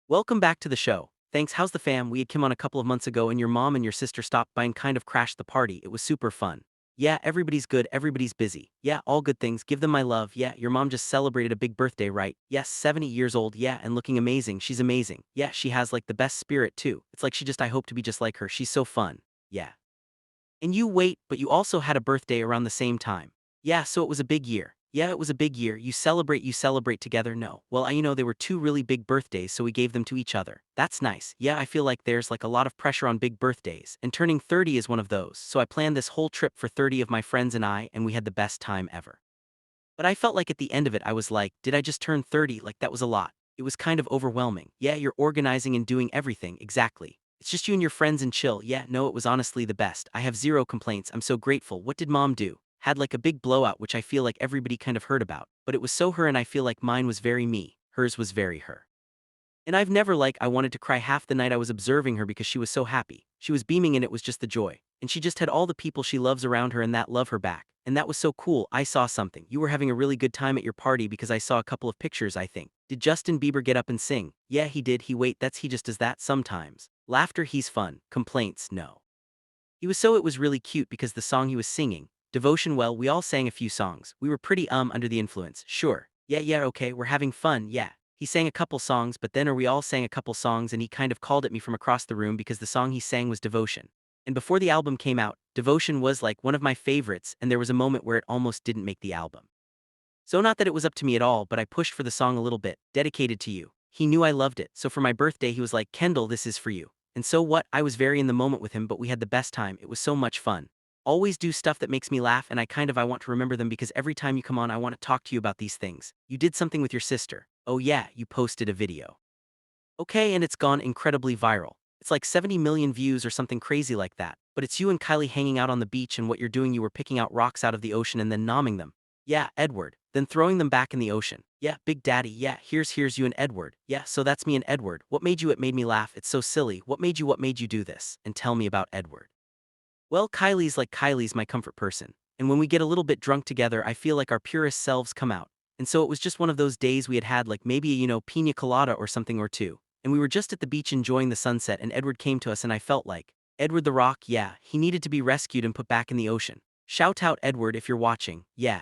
Welcome back to the show. Thanks, how's the fam? We had Kim on a couple of months ago and your mom and your sister stopped by and kind of crashed the party. It was super fun. Yeah, everybody's good, everybody's busy. Yeah, all good things, give them my love. Yeah, your mom just celebrated a big birthday, right? Yes, 70 years old, yeah, and looking amazing. She's amazing. Yeah, she has like the best spirit too. It's like I hope to be just like her. She's so fun. Yeah. And you wait, but you also had a birthday around the same time. Yeah, so it was a big year. Yeah, it was a big year. You celebrate together. No. Well, they were two really big birthdays, so we gave them to each other. That's nice. Yeah, I feel like there's like a lot of pressure on big birthdays, and turning 30 is one of those. So I planned this whole trip for 30 of my friends and we had the best time ever. But I felt like at the end of it, I was like, did I just turn 30? Like that was a lot. It was kind of overwhelming. Yeah, you're organizing and doing everything, exactly. It's just you and your friends and chill. Yeah, no, it was honestly the best. I have zero complaints. I'm so grateful. What did mom do? Had like a big blowout, which I feel like everybody kind of heard about. But it was so her and I feel like mine was very me. Hers was very her. And I've never I wanted to cry half the night I was observing her because she was so happy. She was beaming and it was just the joy. And she just had all the people she loves around her and that love her back. And that was so cool. I saw something. You were having a really good time at your party because I saw a couple of pictures, I think. Did Justin Bieber get up and sing? Yeah, he did. He just does that sometimes. Laughter, he's fun. Complaints, no. It was really cute because the song he was singing, Devotion, well, we all sang a few songs. We were pretty under the influence, sure. Yeah, okay, we're having fun, yeah. He sang a couple songs, but then we all sang a couple songs and he kind of called at me from across the room because the song he sang was Devotion. And before the album came out, Devotion was like one of my favorites and there was a moment where it almost didn't make the album. So not that it was up to me at all, but I pushed for the song a little bit, dedicated to you. He knew I loved it, so for my birthday he was like, Kendall, this is for you. And so what, I was very in the moment with him, but we had the best time. It was so much fun. Always do stuff that makes me laugh and I want to remember them because every time you come on I want to talk to you about these things. You did something with your sister. Oh yeah, you posted a video. Okay, and it's gone incredibly viral. It's like 70 million views or something crazy like that. But it's you and Kylie hanging out on the beach and what you're doing, you were picking out rocks out of the ocean and then nomming them. Yeah, Edward. Then throwing them back in the ocean. Yeah, Big Daddy. Yeah, here's you and Edward. Yeah, so that's me and Edward. What made you? It made me laugh. It's so silly. What made you do this? And tell me about Edward. Well, Kylie's my comfort person. And when we get a little bit drunk together, I feel like our purest selves come out. And so it was just one of those days we had had like maybe, pina colada or something or two. And we were just at the beach enjoying the sunset and Edward came to us and I felt like, Edward the Rock, yeah, he needed to be rescued and put back in the ocean. Shout out Edward if you're watching, yeah.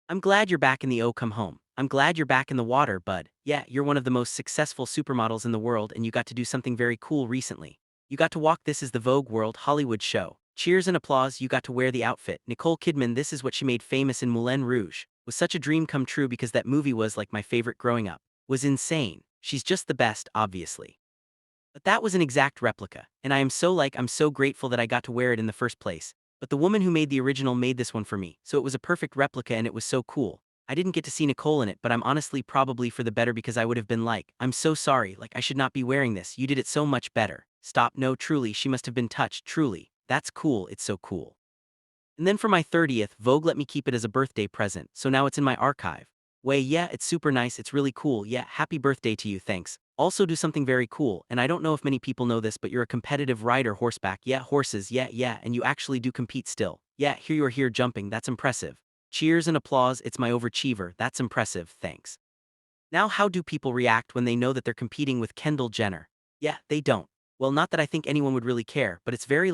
I'm glad you're back in the come home. I'm glad you're back in the water, bud. Yeah, you're one of the most successful supermodels in the world and you got to do something very cool recently. You got to walk. This is the Vogue World Hollywood show. Cheers and applause, you got to wear the outfit. Nicole Kidman, this is what she made famous in Moulin Rouge. Was such a dream come true because that movie was like my favorite growing up. Was insane. She's just the best, obviously. But that was an exact replica, and I'm so grateful that I got to wear it in the first place. But the woman who made the original made this one for me, so it was a perfect replica and it was so cool. I didn't get to see Nicole in it, but I'm honestly probably for the better because I would have been like, I'm so sorry, like I should not be wearing this, you did it so much better. Stop, no, truly, she must have been touched, truly. That's cool, it's so cool. And then for my 30th, Vogue let me keep it as a birthday present, so now it's in my archive. Way, yeah, it's super nice, it's really cool, yeah, happy birthday to you, thanks. Also do something very cool, and I don't know if many people know this, but you're a competitive rider horseback, yeah, horses, yeah, and you actually do compete still. Yeah, here you are here jumping, that's impressive. Cheers and applause, it's my overachiever, that's impressive, thanks. Now how do people react when they know that they're competing with Kendall Jenner? Yeah, they don't. Well, not that I think anyone would really care, but it's very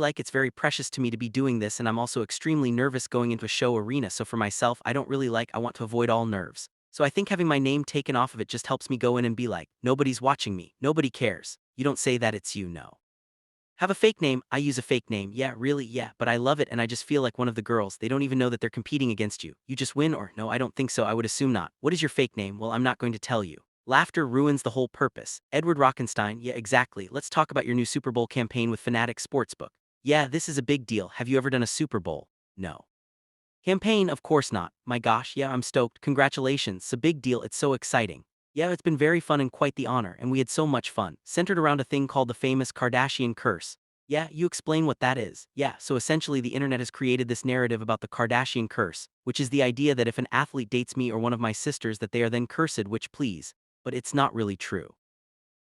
precious to me to be doing this and I'm also extremely nervous going into a show arena, so for myself, I want to avoid all nerves. So I think having my name taken off of it just helps me go in and be like, nobody's watching me, nobody cares. You don't say that, it's you, no. Have a fake name, I use a fake name, yeah, really, yeah, but I love it and I just feel like one of the girls, they don't even know that they're competing against you. You just win or, no, I don't think so, I would assume not. What is your fake name? Well, I'm not going to tell you. Laughter ruins the whole purpose. Edward Rockenstein, yeah, exactly. Let's talk about your new Super Bowl campaign with Fanatics Sportsbook. Yeah, this is a big deal. Have you ever done a Super Bowl? No. Campaign, of course not. My gosh, yeah, I'm stoked. Congratulations, it's a big deal, it's so exciting. Yeah, it's been very fun and quite the honor, and we had so much fun, centered around a thing called the famous Kardashian curse. Yeah, you explain what that is. Yeah, so essentially the internet has created this narrative about the Kardashian curse, which is the idea that if an athlete dates me or one of my sisters that they are then cursed, which please. But it's not really true.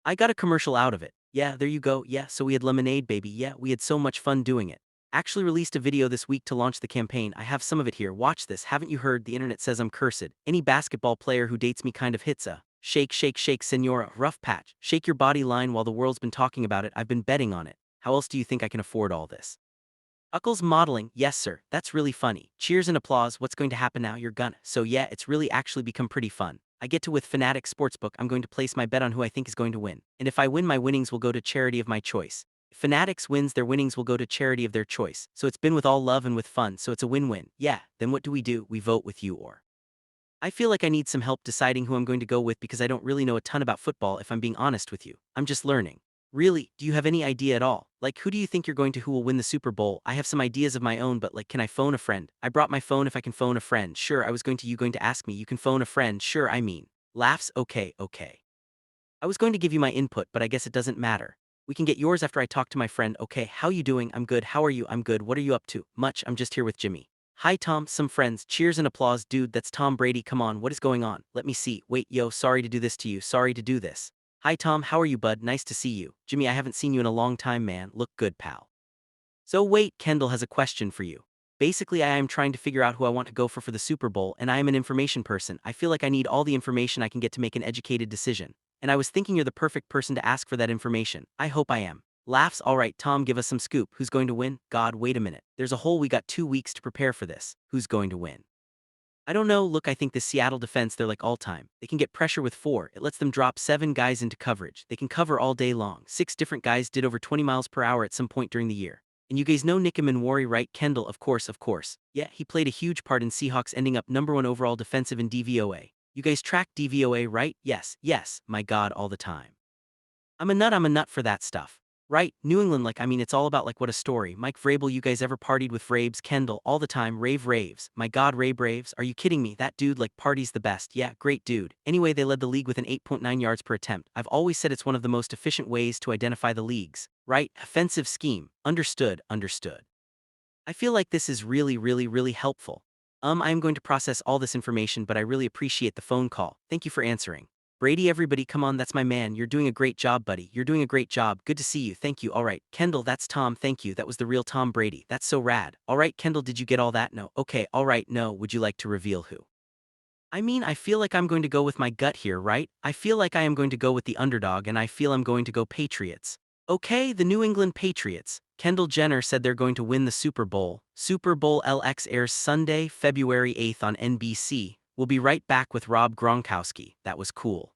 I got a commercial out of it. Yeah, there you go. Yeah, so we had lemonade, baby. Yeah, we had so much fun doing it. Actually released a video this week to launch the campaign. I have some of it here. Watch this. Haven't you heard? The internet says I'm cursed. Any basketball player who dates me kind of hits a Shake, shake, shake, senora, rough patch. Shake your body line while the world's been talking about it. I've been betting on it. How else do you think I can afford all this? Uckles modeling, yes sir, that's really funny. Cheers and applause, what's going to happen now? You're gonna. So yeah, it's really actually become pretty fun. I get to with Fanatics Sportsbook, I'm going to place my bet on who I think is going to win. And if I win, my winnings will go to charity of my choice. If Fanatics wins, their winnings will go to charity of their choice. So it's been with all love and with fun, so it's a win-win. Yeah, then what do? We vote with you or. I feel like I need some help deciding who I'm going to go with because I don't really know a ton about football if I'm being honest with you. I'm just learning. Really, do you have any idea at all? Like, who do you think you're going to who will win the Super Bowl? I have some ideas of my own, but like, can I phone a friend? I brought my phone if I can phone a friend. Sure, I was going to you going to ask me, you can phone a friend. Sure, I mean. Laughs, okay, okay. I was going to give you my input, but I guess it doesn't matter. We can get yours after I talk to my friend. Okay, how you doing? I'm good. How are you? I'm good. What are you up to? Much, I'm just here with Jimmy. Hi Tom, some friends, cheers and applause. Dude, that's Tom Brady, come on, what is going on? Let me see, wait, yo, sorry to do this to you, sorry to do this. Hi Tom, how are you bud, nice to see you. Jimmy, I haven't seen you in a long time man, look good pal. So wait, Kendall has a question for you. Basically I am trying to figure out who I want to go for the Super Bowl and I am an information person. I feel like I need all the information I can get to make an educated decision. And I was thinking you're the perfect person to ask for that information. I hope I am. Laughs, alright Tom, give us some scoop. Who's going to win? God, wait a minute. There's a hole, we got 2 weeks to prepare for this. Who's going to win? I don't know, look, I think this Seattle defense, they're like all time. They can get pressure with 4, it lets them drop 7 guys into coverage. They can cover all day long. 6 different guys did over 20 miles per hour at some point during the year. And you guys know Nick Manwari, right? Kendall, of course, of course. Yeah, he played a huge part in Seahawks ending up #1 overall defensive in DVOA. You guys track DVOA, right? Yes, yes, my god, all the time. I'm a nut for that stuff. Right, New England, like, I mean, it's all about like what a story. Mike Vrabel, you guys ever partied with Vrabes? Kendall, all the time, raves. My god, raves, are you kidding me? That dude, like, parties the best. Yeah, great dude. Anyway, they led the league with an 8.9 yards per attempt. I've always said it's one of the most efficient ways to identify the leagues. Right, offensive scheme. Understood. I feel like this is really helpful. I am going to process all this information, but I really appreciate the phone call. Thank you for answering. Brady, everybody, come on, that's my man. You're doing a great job, buddy. You're doing a great job. Good to see you. Thank you. All right, Kendall, that's Tom. Thank you. That was the real Tom Brady. That's so rad. All right, Kendall, did you get all that? No. Okay, all right, no. Would you like to reveal who? I mean, I feel like I'm going to go with my gut here, right? I feel like I am going to go with the underdog, and I feel I'm going to go Patriots. Okay, the New England Patriots. Kendall Jenner said they're going to win the Super Bowl. Super Bowl LX airs Sunday, February 8th on NBC. We'll be right back with Rob Gronkowski. That was cool.